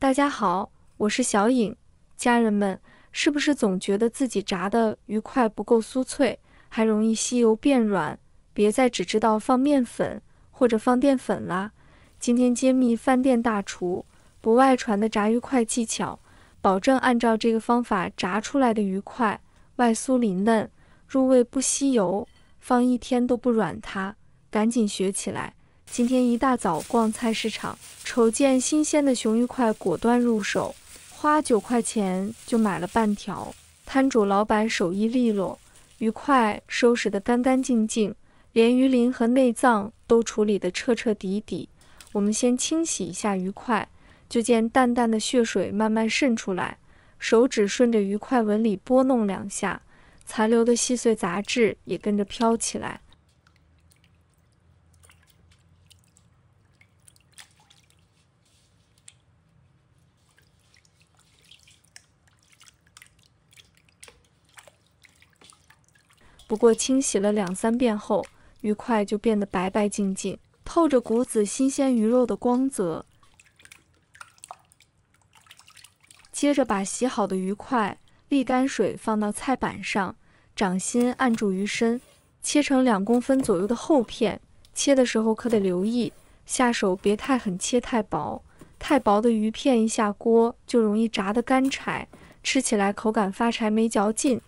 大家好，我是小颖。家人们，是不是总觉得自己炸的鱼块不够酥脆，还容易吸油变软？别再只知道放面粉或者放淀粉啦。今天揭秘饭店大厨不外传的炸鱼块技巧，保证按照这个方法炸出来的鱼块外酥里嫩，入味不吸油，放一天都不软塌。赶紧学起来！今天一大早逛菜市场，瞅见新鲜的熊鱼块，果断入手，花9块钱就买了半条。摊主老板手艺利落，鱼块收拾得干干净净，连鱼鳞和内脏都处理得彻彻底底。我们先清洗一下鱼块，就见淡淡的血水慢慢渗出来，手指顺着鱼块纹理拨弄2下，残留的细碎杂质也跟着飘起来。不过清洗了2、3遍后，鱼块就变得白白净净，透着股子新鲜鱼肉的光泽。接着把洗好的鱼块沥干水放到菜板上，掌心按住鱼身，切成2公分左右的厚片。切的时候可得留意，下手别太狠，切太薄。太薄的鱼片一下锅就容易炸得干柴，吃起来口感发柴没嚼劲。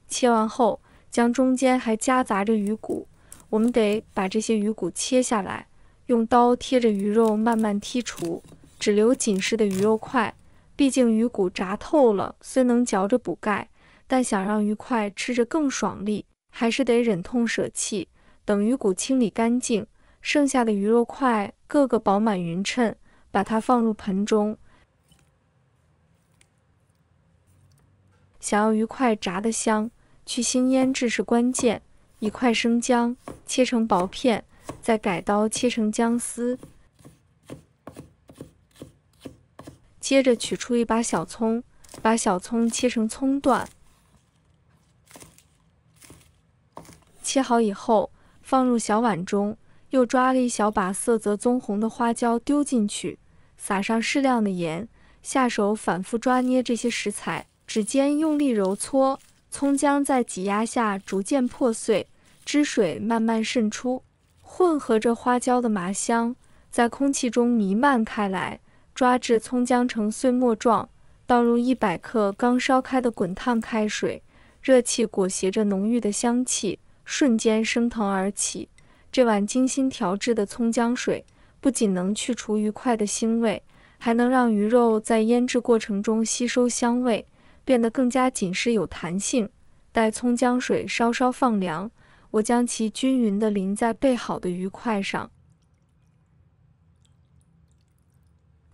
切完后，将中间还夹杂着鱼骨，我们得把这些鱼骨切下来，用刀贴着鱼肉慢慢剔除，只留紧实的鱼肉块。毕竟鱼骨炸透了，虽能嚼着补钙，但想让鱼块吃着更爽利，还是得忍痛舍弃。等鱼骨清理干净，剩下的鱼肉块个个饱满匀称，把它放入盆中。想要鱼块炸得香，去腥腌制是关键。1块生姜切成薄片，再改刀切成姜丝。接着取出1把小葱，把小葱切成葱段。切好以后，放入小碗中，又抓了1小把色泽棕红的花椒丢进去，撒上适量的盐，下手反复抓捏这些食材，指尖用力揉搓。葱姜在挤压下逐渐破碎，汁水慢慢渗出，混合着花椒的麻香在空气中弥漫开来。抓至葱姜成碎末状，倒入100克刚烧开的滚烫开水，热气裹挟着浓郁的香气，瞬间升腾而起。这碗精心调制的葱姜水不仅能去除鱼块的腥味，还能让鱼肉在腌制过程中吸收香味，变得更加紧实有弹性。待葱姜水稍稍放凉，我将其均匀地淋在备好的鱼块上，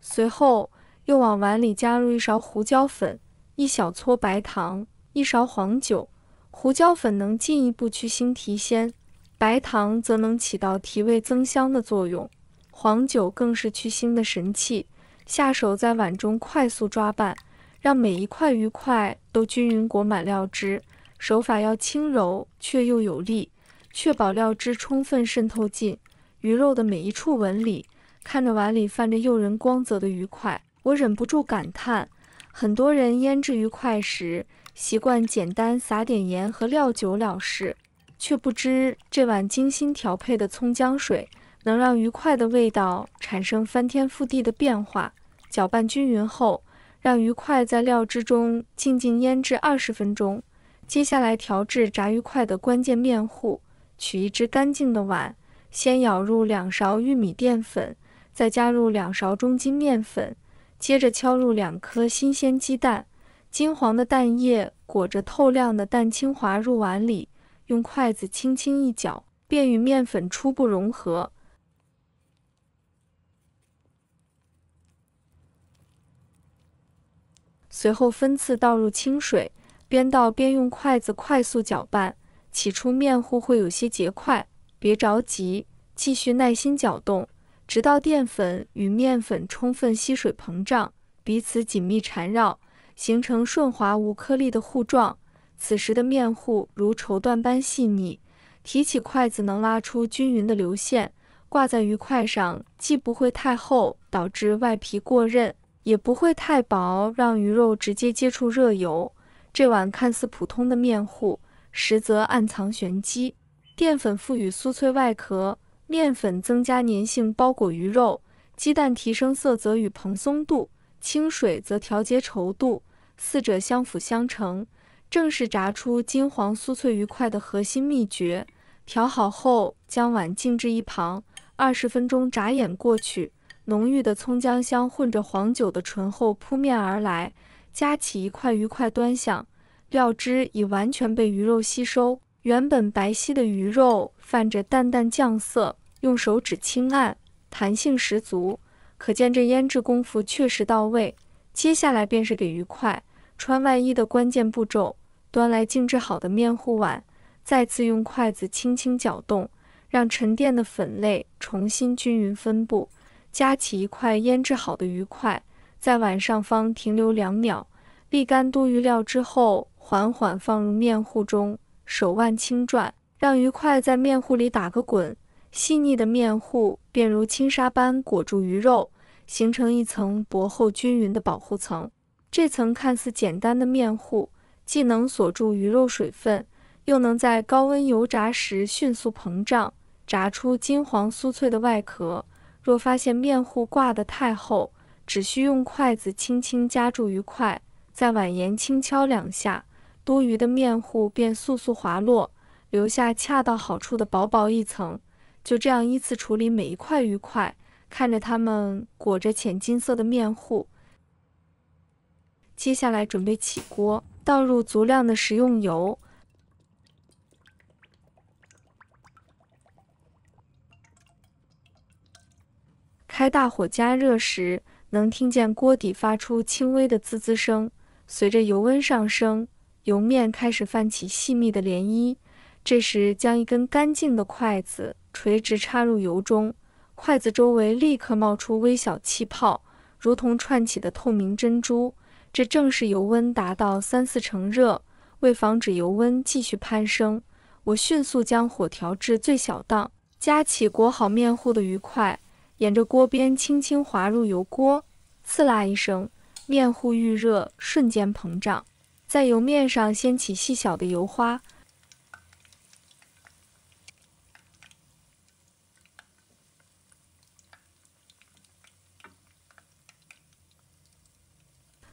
随后又往碗里加入1勺胡椒粉、1小撮白糖、1勺黄酒。胡椒粉能进一步去腥提鲜，白糖则能起到提味增香的作用，黄酒更是去腥的神器。下手在碗中快速抓拌，让每一块鱼块都均匀裹满料汁，手法要轻柔却又有力，确保料汁充分渗透进鱼肉的每一处纹理。看着碗里泛着诱人光泽的鱼块，我忍不住感叹，很多人腌制鱼块时习惯简单撒点盐和料酒了事，却不知这碗精心调配的葱姜水能让鱼块的味道产生翻天覆地的变化。搅拌均匀后，让鱼块在料汁中静静腌制20分钟。接下来调制炸鱼块的关键面糊，取一只干净的碗，先舀入2勺玉米淀粉，再加入2勺中筋面粉，接着敲入2颗新鲜鸡蛋，金黄的蛋液裹着透亮的蛋清滑入碗里，用筷子轻轻一搅，便与面粉初步融合。随后分次倒入清水，边倒边用筷子快速搅拌。起初面糊会有些结块，别着急，继续耐心搅动，直到淀粉与面粉充分吸水膨胀，彼此紧密缠绕，形成顺滑无颗粒的糊状。此时的面糊如绸缎般细腻，提起筷子能拉出均匀的流线，挂在鱼块上，既不会太厚导致外皮过韧，也不会太薄让鱼肉直接接触热油。这碗看似普通的面糊，实则暗藏玄机。淀粉赋予酥脆外壳，面粉增加粘性包裹鱼肉，鸡蛋提升色泽与蓬松度，清水则调节稠度，四者相辅相成，正是炸出金黄酥脆鱼块的核心秘诀。调好后，将碗静置一旁，20分钟眨眼过去，浓郁的葱姜香混着黄酒的醇厚扑面而来，夹起一块鱼块端详，料汁已完全被鱼肉吸收，原本白皙的鱼肉泛着淡淡酱色，用手指轻按，弹性十足，可见这腌制功夫确实到位。接下来便是给鱼块穿外衣的关键步骤，端来静置好的面糊碗，再次用筷子轻轻搅动，让沉淀的粉类重新均匀分布，夹起一块腌制好的鱼块，在碗上方停留2秒，沥干多余料之后，缓缓放入面糊中，手腕轻转，让鱼块在面糊里打个滚，细腻的面糊便如轻纱般裹住鱼肉，形成一层薄厚均匀的保护层。这层看似简单的面糊，既能锁住鱼肉水分，又能在高温油炸时迅速膨胀，炸出金黄酥脆的外壳。若发现面糊挂得太厚，只需用筷子轻轻夹住鱼块，在碗沿轻敲2下，多余的面糊便速速滑落，留下恰到好处的薄薄一层。就这样依次处理每一块鱼块，看着它们裹着浅金色的面糊。接下来准备起锅，倒入足量的食用油，开大火加热时，能听见锅底发出轻微的滋滋声。随着油温上升，油面开始泛起细密的涟漪。这时，将一根干净的筷子垂直插入油中，筷子周围立刻冒出微小气泡，如同串起的透明珍珠。这正是油温达到3-4成热。为防止油温继续攀升，我迅速将火调至最小档，夹起裹好面糊的鱼块，沿着锅边轻轻滑入油锅，刺啦一声，面糊遇热瞬间膨胀，在油面上掀起细小的油花。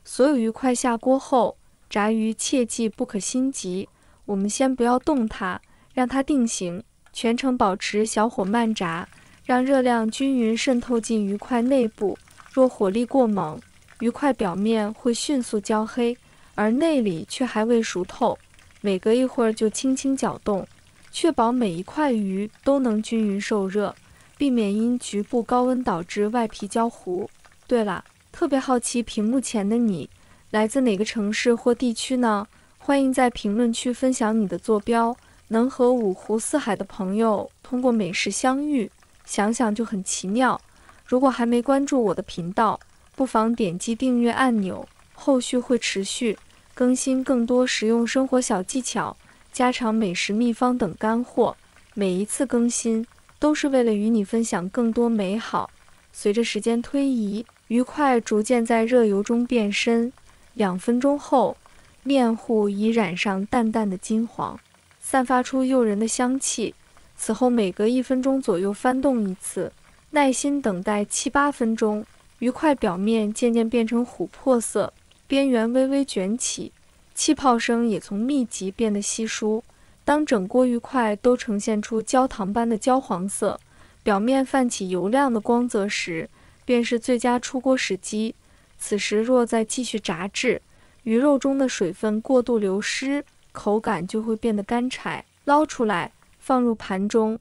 所有鱼块下锅后，炸鱼切记不可心急，我们先不要动它，让它定型，全程保持小火慢炸，让热量均匀渗透进鱼块内部。若火力过猛，鱼块表面会迅速焦黑，而内里却还未熟透。每隔一会儿就轻轻搅动，确保每一块鱼都能均匀受热，避免因局部高温导致外皮焦糊。对了，特别好奇屏幕前的你，来自哪个城市或地区呢？欢迎在评论区分享你的坐标。能和五湖四海的朋友通过美食相遇，想想就很奇妙。如果还没关注我的频道，不妨点击订阅按钮，后续会持续更新更多实用生活小技巧、家常美食秘方等干货。每一次更新都是为了与你分享更多美好。随着时间推移，鱼块逐渐在热油中变深，2分钟后，面糊已染上淡淡的金黄，散发出诱人的香气。此后每隔1分钟左右翻动一次，耐心等待7-8分钟，鱼块表面渐渐变成琥珀色，边缘微微卷起，气泡声也从密集变得稀疏。当整锅鱼块都呈现出焦糖般的焦黄色，表面泛起油亮的光泽时，便是最佳出锅时机。此时若再继续炸制，鱼肉中的水分过度流失，口感就会变得干柴。捞出来，放入盘中。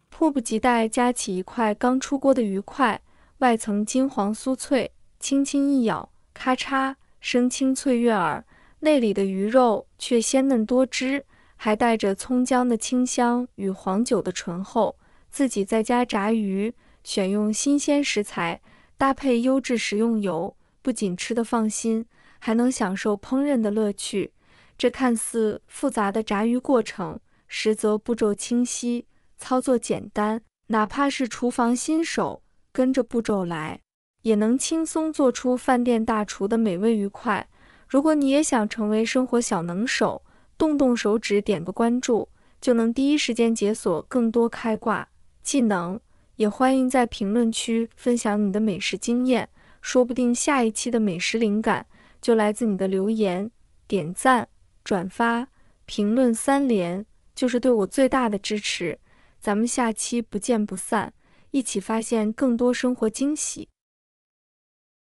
迫不及待夹起一块刚出锅的鱼块，外层金黄酥脆，轻轻一咬，咔嚓，声清脆悦耳。内里的鱼肉却鲜嫩多汁，还带着葱姜的清香与黄酒的醇厚。自己在家炸鱼，选用新鲜食材，搭配优质食用油，不仅吃得放心，还能享受烹饪的乐趣。这看似复杂的炸鱼过程，实则步骤清晰，操作简单，哪怕是厨房新手，跟着步骤来，也能轻松做出饭店大厨的美味愉快。如果你也想成为生活小能手，动动手指点个关注，就能第一时间解锁更多开挂技能。也欢迎在评论区分享你的美食经验，说不定下一期的美食灵感就来自你的留言、点赞、转发、评论3连，就是对我最大的支持。咱们下期不见不散，一起发现更多生活惊喜。